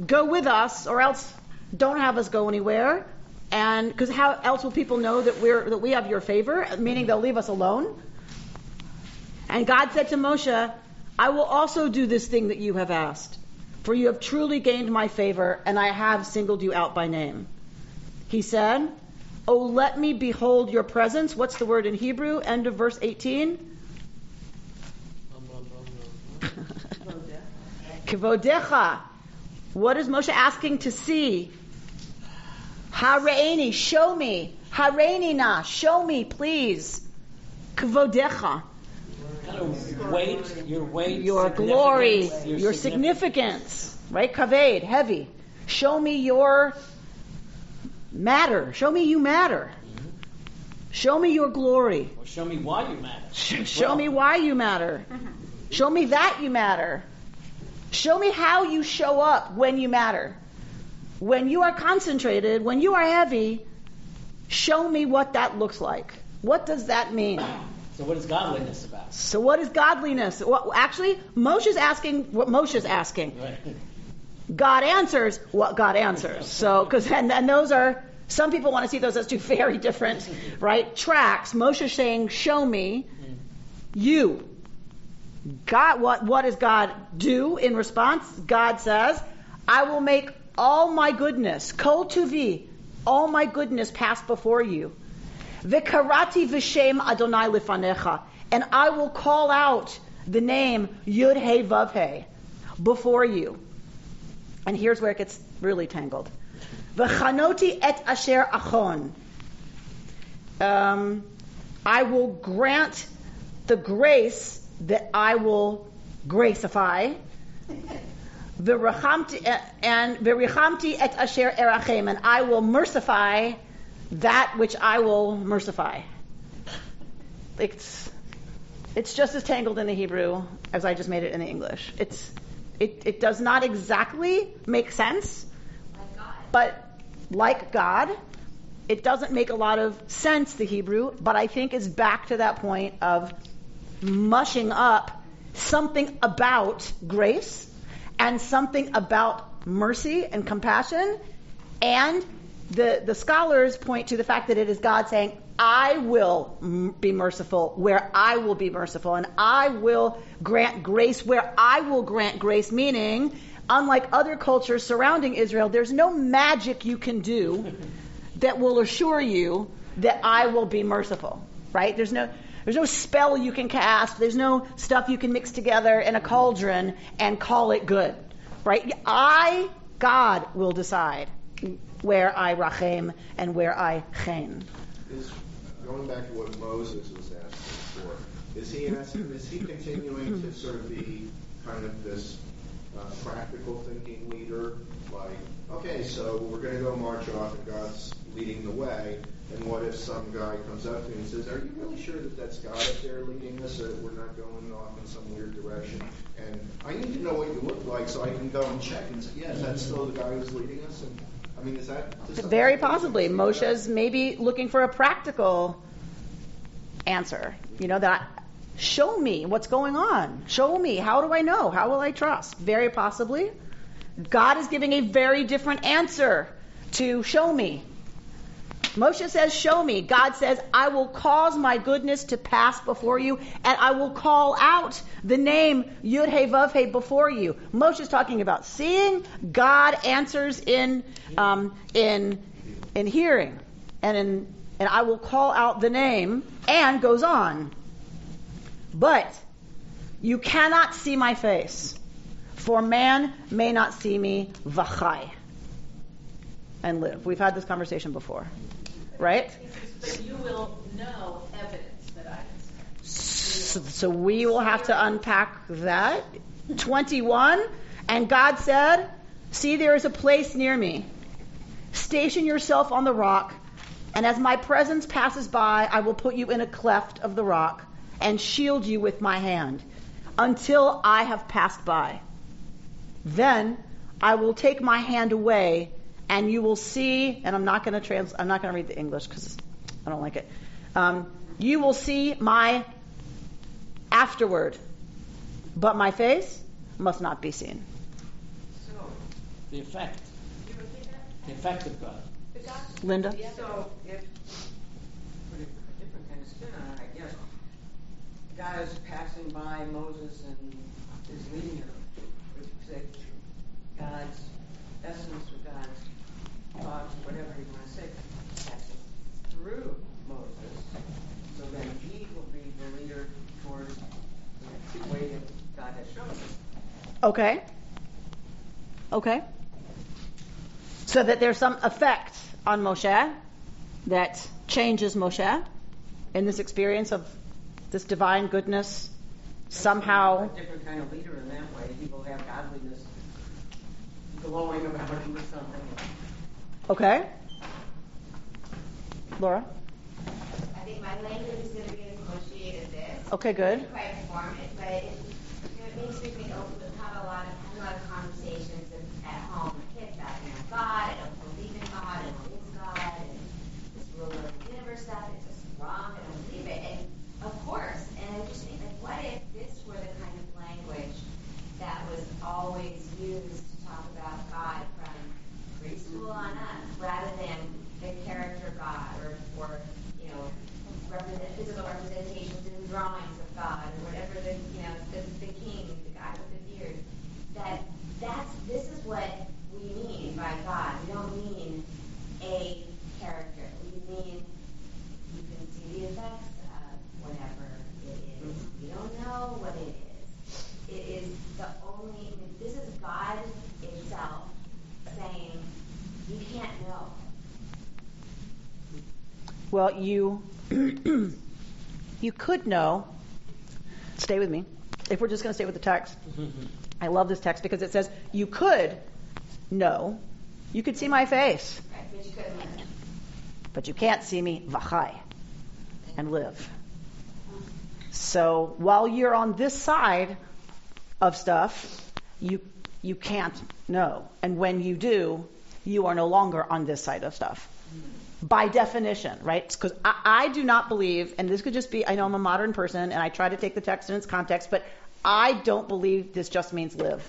"Go with us, or else don't have us go anywhere." And because how else will people know that we have your favor? Meaning they'll leave us alone. And God said to Moshe, "I will also do this thing that you have asked, for you have truly gained my favor, and I have singled you out by name." He said, "Oh, let me behold your presence." What's the word in Hebrew? End of verse 18. Kivodecha. What is Moshe asking to see? Hareini, show me. Hareini na, show me, please. Kivodecha. Kind of weight, your glory, your significance, right? Kaved, heavy. Show me your matter. Show me you matter. Mm-hmm. Show me your glory. Or show me why you matter. Show me why you matter. Show me that you matter. Show me how you show up when you matter. When you are concentrated, when you are heavy, show me what that looks like. What does that mean? So what is godliness about? So what is godliness? Well, actually, Moshe's asking what Moshe's asking. Right. God answers what God answers. So, and those are, some people want to see those as two very different, right, tracks. Moshe's saying, show me you. God, what does God do in response? God says, I will make all my goodness, kol tuvi, all my goodness pass before you. V'karati v'shem Adonai lifanecha, and I will call out the name Yud He Vav He before you. And here's where it gets really tangled. V'chanoti et asher achon. I will grant the grace that I will gracify. V'rachamti et asher erachem, and I will mercify that which I will mercify. It's just as tangled in the Hebrew as I just made it in the English. It does not exactly make sense, but like God, it doesn't make a lot of sense, the Hebrew, but I think it's back to that point of mushing up something about grace and something about mercy and compassion. And the scholars point to the fact that it is God saying, I will be merciful where I will be merciful, and I will grant grace where I will grant grace, meaning, unlike other cultures surrounding Israel, there's no magic you can do that will assure you that I will be merciful, right? There's no spell you can cast. There's no stuff you can mix together in a cauldron and call it good, right? God, will decide where I rachem and where I chen. Going back to what Moses was asking for, is he continuing to sort of be kind of this practical thinking leader? Like, okay, so we're going to go march off and God's leading the way, and what if some guy comes up to me and says, are you really sure that that's God up there leading us, or that we're not going off in some weird direction? And I need to know what you look like so I can go and check and say, yeah, is that still the guy who's leading us? And I mean, is that... Very possibly. Moshe's maybe looking for a practical answer. That show me what's going on. Show me. How do I know? How will I trust? Very possibly. God is giving a very different answer to show me. Moshe says, show me. God says, I will cause my goodness to pass before you, and I will call out the name Yud-He Vav-He before you. Moshe's talking about seeing. God answers in hearing. And I will call out the name, and goes on. But you cannot see my face, for man may not see me v'chai, and live. We've had this conversation before. Right? But you will know evidence that I am. So we will have to unpack that. 21, and God said, see, there is a place near me. Station yourself on the rock, and as my presence passes by, I will put you in a cleft of the rock and shield you with my hand until I have passed by. Then I will take my hand away, and you will see, and I'm not going to read the English because I don't like it. You will see my afterward, but my face must not be seen. So, the effect of God. Linda? So, if, put a different kind of spin on it, I guess, God is passing by Moses and is leading him, would you say God's essence or God's thoughts, whatever you want to say, passing through Moses, so then he will be the leader towards the way that God has shown us. Okay. So that there's some effect on Moshe that changes Moshe in this experience of this divine goodness somehow. A different kind of leader in that way. He will have godliness glowing about him or something. Okay. Laura? I think my language is going to be associated with this. Okay, good. It's quite informative, but it makes me think have a lot of conversations at home with kids about, God, I don't believe in God, and what is God, and this ruler of the universe stuff, it's just wrong, I don't believe it. And of course, and I just think, what if this were the kind of language that was always used to talk about God from preschool on up, rather than the character God or physical representations in drawings of God or whatever the king, the guy with the beard. This is what we mean by God. We don't mean a character. We mean you can see the effects of whatever it is. We don't know what it is. It is this is God itself saying, you can't know. Well, you could know. Stay with me. If we're just going to stay with the text. I love this text because it says, you could know. You could see my face. Right, but you couldn't. But you can't see me v'chai and live. So while you're on this side of stuff, you can't know. And when you do, you are no longer on this side of stuff. by definition, right? Because I do not believe, and this could just be, I know I'm a modern person and I try to take the text in its context, but I don't believe this just means live.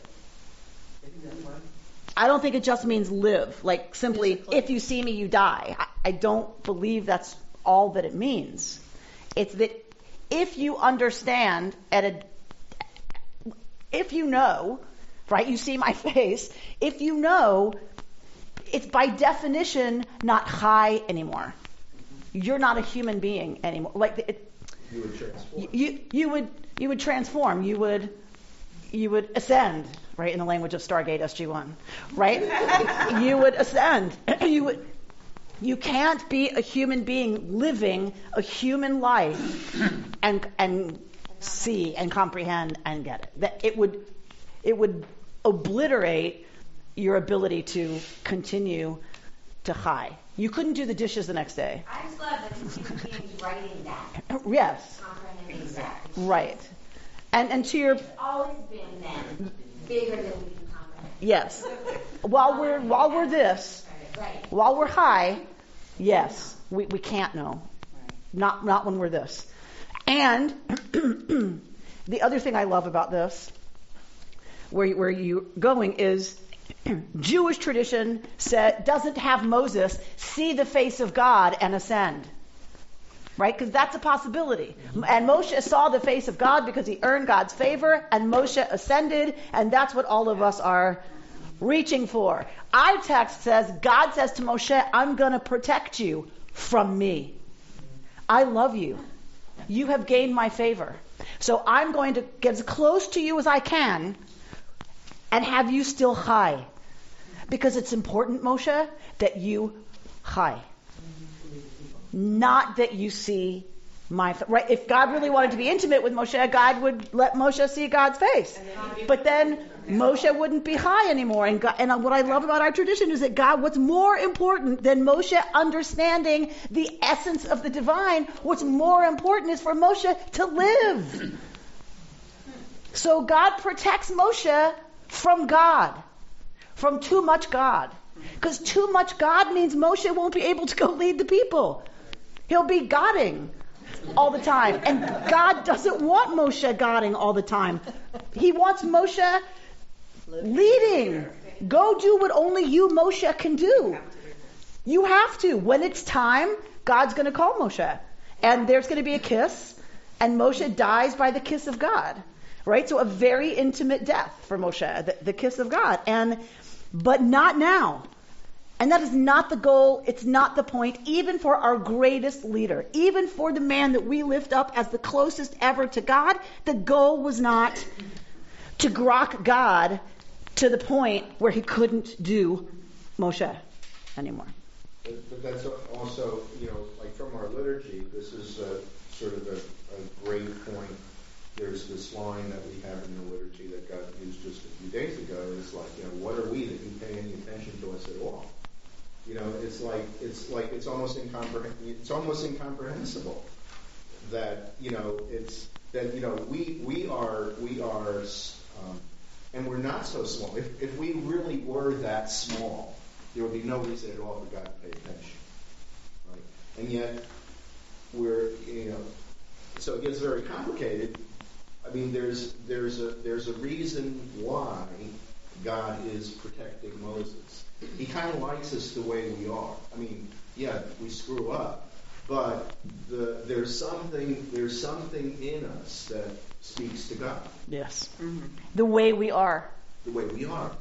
I don't think it just means live, like simply, physically. If you see me, you die. I don't believe that's all that it means. It's that if you understand if you know, right, you see my face, if you know, it's by definition not high anymore. You're not a human being anymore. Like you would transform. You would transform. You would ascend, right? In the language of Stargate SG-1, right? You would ascend. You can't be a human being living a human life and see and comprehend and get it. That it would obliterate your ability to continue to high. You couldn't do the dishes the next day. I just love that the human beings writing that. Yes. Comprehending that. Right. And to your... It's always been then bigger than we can comprehend. Yes. While we're this, right. While we're high, yes, we can't know. Right. Not when we're this. And the other thing I love about this, where you're going, is Jewish tradition doesn't have Moses see the face of God and ascend. Right? Because that's a possibility. And Moshe saw the face of God because he earned God's favor, and Moshe ascended, and that's what all of us are reaching for. Our text says, God says to Moshe, I'm going to protect you from me. I love you. You have gained my favor. So I'm going to get as close to you as I can and have you still high. Because it's important, Moshe, that you high. Not that you see my face. Right? If God really wanted to be intimate with Moshe, God would let Moshe see God's face. But then Moshe wouldn't be high anymore. And what I love about our tradition is that what's more important than Moshe understanding the essence of the divine, what's more important is for Moshe to live. So God protects Moshe from God, from too much God. Because too much God means Moshe won't be able to go lead the people. He'll be Godding all the time. And God doesn't want Moshe Godding all the time. He wants Moshe leading. Go do what only you, Moshe, can do. You have to. When it's time, God's going to call Moshe. And there's going to be a kiss. And Moshe dies by the kiss of God. Right? So a very intimate death for Moshe, the kiss of God. But not now. And that is not the goal. It's not the point. Even for our greatest leader, even for the man that we lift up as the closest ever to God, the goal was not to grok God to the point where he couldn't do Moshe anymore. But that's also, like from our liturgy, this is sort of a great point. There's this line that we have in the liturgy that God used just a few days ago. It's like, what are we that you pay any attention to us at all? It's almost incomprehensible that we are and we're not so small. If we really were that small, there would be no reason at all for God to pay attention, right? And yet we're so it gets very complicated. I mean, there's a reason why God is protecting Moses. He kind of likes us the way we are. I mean, yeah, we screw up, but there's something in us that speaks to God. Yes, the way we are. The way we are.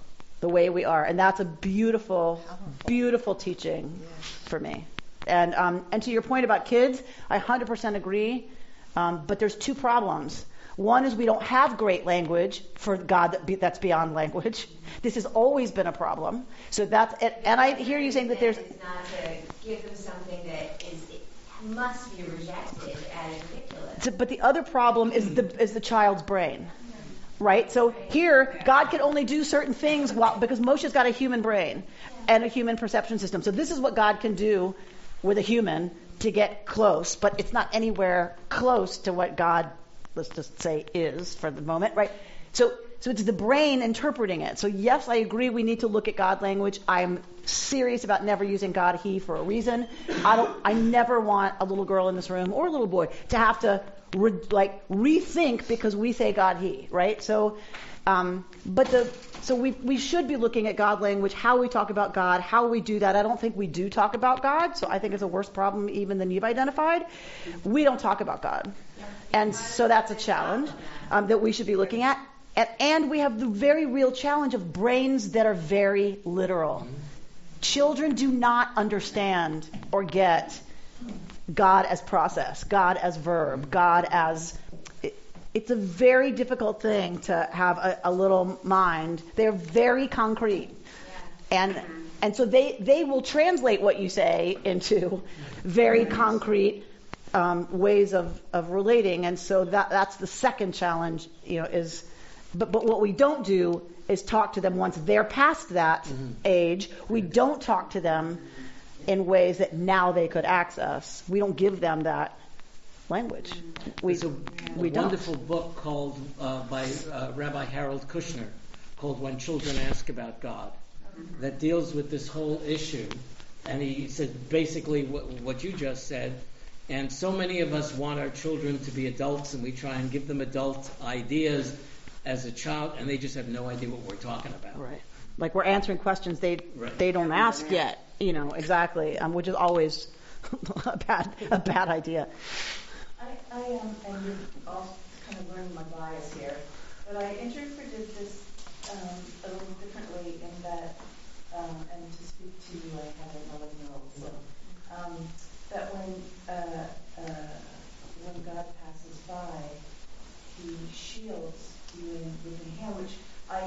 The way we are, and that's a beautiful, beautiful teaching for me. And to your point about kids, I 100% agree. But there's two problems. One is we don't have great language for God that's beyond language. This has always been a problem. So that's it. And I hear you saying that there's... It's not to give them something that must be rejected as ridiculous. But the other problem is the child's brain. Right? So here, God can only do certain things because Moshe's got a human brain and a human perception system. So this is what God can do with a human to get close, but it's not anywhere close to what God, let's just say, is for the moment, right? So it's the brain interpreting it. So yes, I agree we need to look at God language. I'm serious about never using God, he for a reason. I never want a little girl in this room or a little boy to have to rethink because we say God, he, right? So, so we should be looking at God language, how we talk about God, how we do that. I don't think we do talk about God, so I think it's a worse problem even than you've identified. We don't talk about God. And so that's a challenge that we should be looking at. And we have the very real challenge of brains that are very literal. Children do not understand or get God as process, God as verb, God as... It's a very difficult thing to have a little mind. They're very concrete. And so they will translate what you say into very concrete ways of relating. And so that's the second challenge, is... But what we don't do is talk to them once they're past that age. We don't talk to them in ways that now they could access. We don't give them that language. There's a wonderful book called by Rabbi Harold Kushner called When Children Ask About God that deals with this whole issue. And he said basically what you just said. And so many of us want our children to be adults, and we try and give them adult ideas as a child, and they just have no idea what we're talking about. Right. Like we're answering questions they don't ask yet. Exactly. Which is always a bad idea. I am, and you're all kind of learning my bias here, but I interpreted this a little differently in that, and to speak to you, I have an 11-year-old, so that when God passes by, he shields you with a hand, which I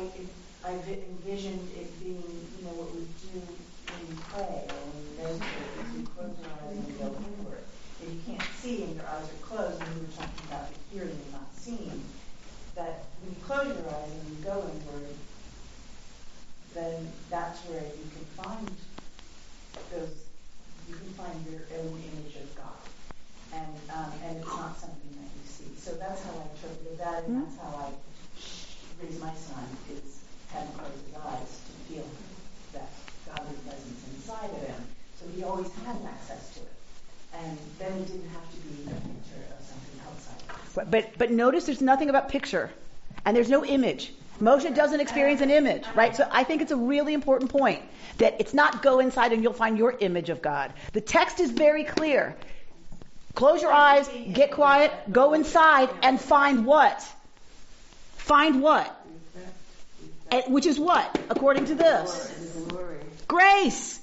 envisioned it being, what we do when you pray or when you meditate, is you close your eyes and you go inward. If you can't see and your eyes are closed, and we were talking about the hearing and not seeing, that when you close your eyes and you go inward, then that's where you can find your own image of God. And it's not something that you see. So that's how I interpreted that, and that's how I raised my son, is having closed his eyes to feel that godly presence inside of him. So he always had access to it. And then it didn't have to be a picture of something outside. But notice there's nothing about picture, and there's no image. Moshe doesn't experience an image, right? So I think it's a really important point that it's not go inside and you'll find your image of God. The text is very clear. Close your eyes, get quiet, go inside, and find what? Find what? Which is what, according to this? Grace.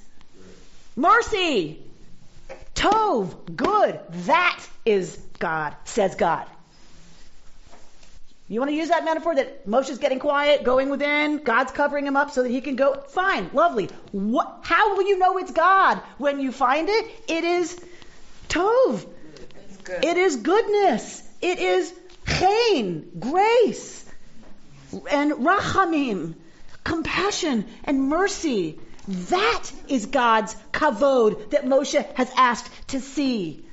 Mercy. Tov. Good. That is God, says God. You want to use that metaphor that Moshe's getting quiet, going within, God's covering him up so that he can go? Fine, lovely. How will you know it's God when you find it? It is Tov. Good. It is goodness. It is chen, grace, and rachamim, compassion and mercy. That is God's kavod that Moshe has asked to see.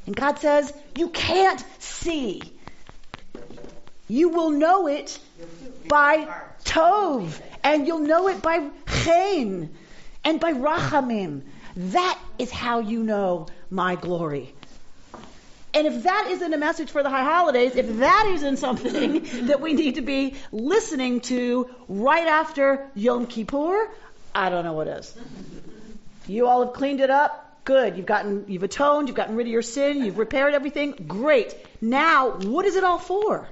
And God says, you can't see. You will know it by Tov, and you'll know it by Chen, and by Rachamim. That is how you know my glory. And if that isn't a message for the high holidays, if that isn't something that we need to be listening to right after Yom Kippur, I don't know what is. You all have cleaned it up. Good. You've atoned. You've gotten rid of your sin. You've repaired everything. Great. Now, what is it all for?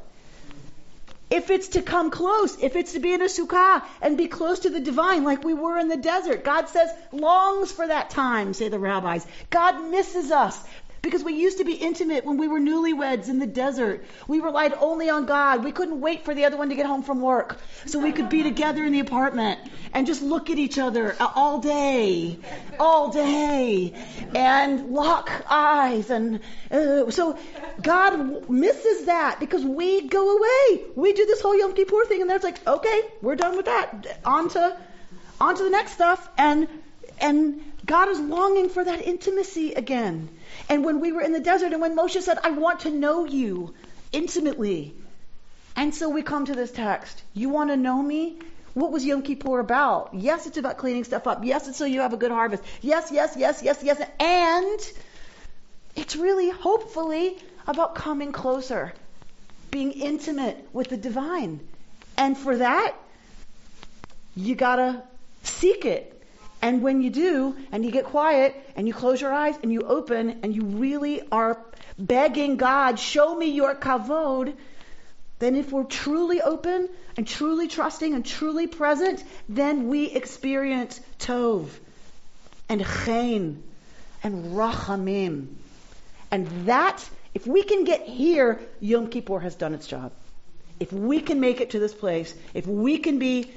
If it's to come close, if it's to be in a sukkah and be close to the divine like we were in the desert, God says, longs for that time, say the rabbis. God misses us because we used to be intimate when we were newlyweds in the desert. We relied only on God. We couldn't wait for the other one to get home from work so we could be together in the apartment and just look at each other all day, and lock eyes. And so God misses that because we go away. We do this whole Yom Kippur thing, and then it's like, okay, we're done with that. On to the next stuff. And God is longing for that intimacy again. And when we were in the desert and when Moshe said, I want to know you intimately, And so we come to this text. You want to know me? What was Yom Kippur about? Yes, it's about cleaning stuff up. Yes, it's so you have a good harvest. Yes. And it's really, hopefully, about coming closer, being intimate with the divine. And for that, you gotta seek it. And when you do, and you get quiet, and you close your eyes, and you open, and you really are begging God, show me your kavod, then if we're truly open, and truly trusting, and truly present, then we experience tov, and chen, and rachamim. And that, if we can get here, Yom Kippur has done its job. If we can make it to this place, if we can be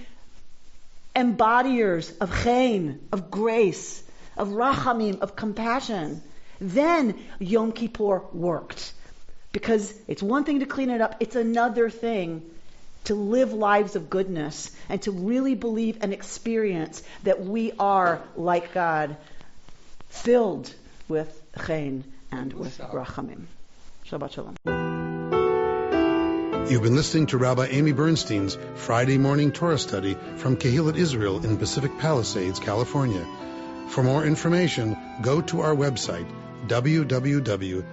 embodiers of chen, of grace, of rachamim, of compassion, then Yom Kippur worked. Because it's one thing to clean it up, it's another thing to live lives of goodness and to really believe and experience that we are like God, filled with chen and with rachamim. Shabbat shalom. You've been listening to Rabbi Amy Bernstein's Friday morning Torah study from Kehillat Israel in Pacific Palisades, California. For more information, go to our website, www.ourki.org.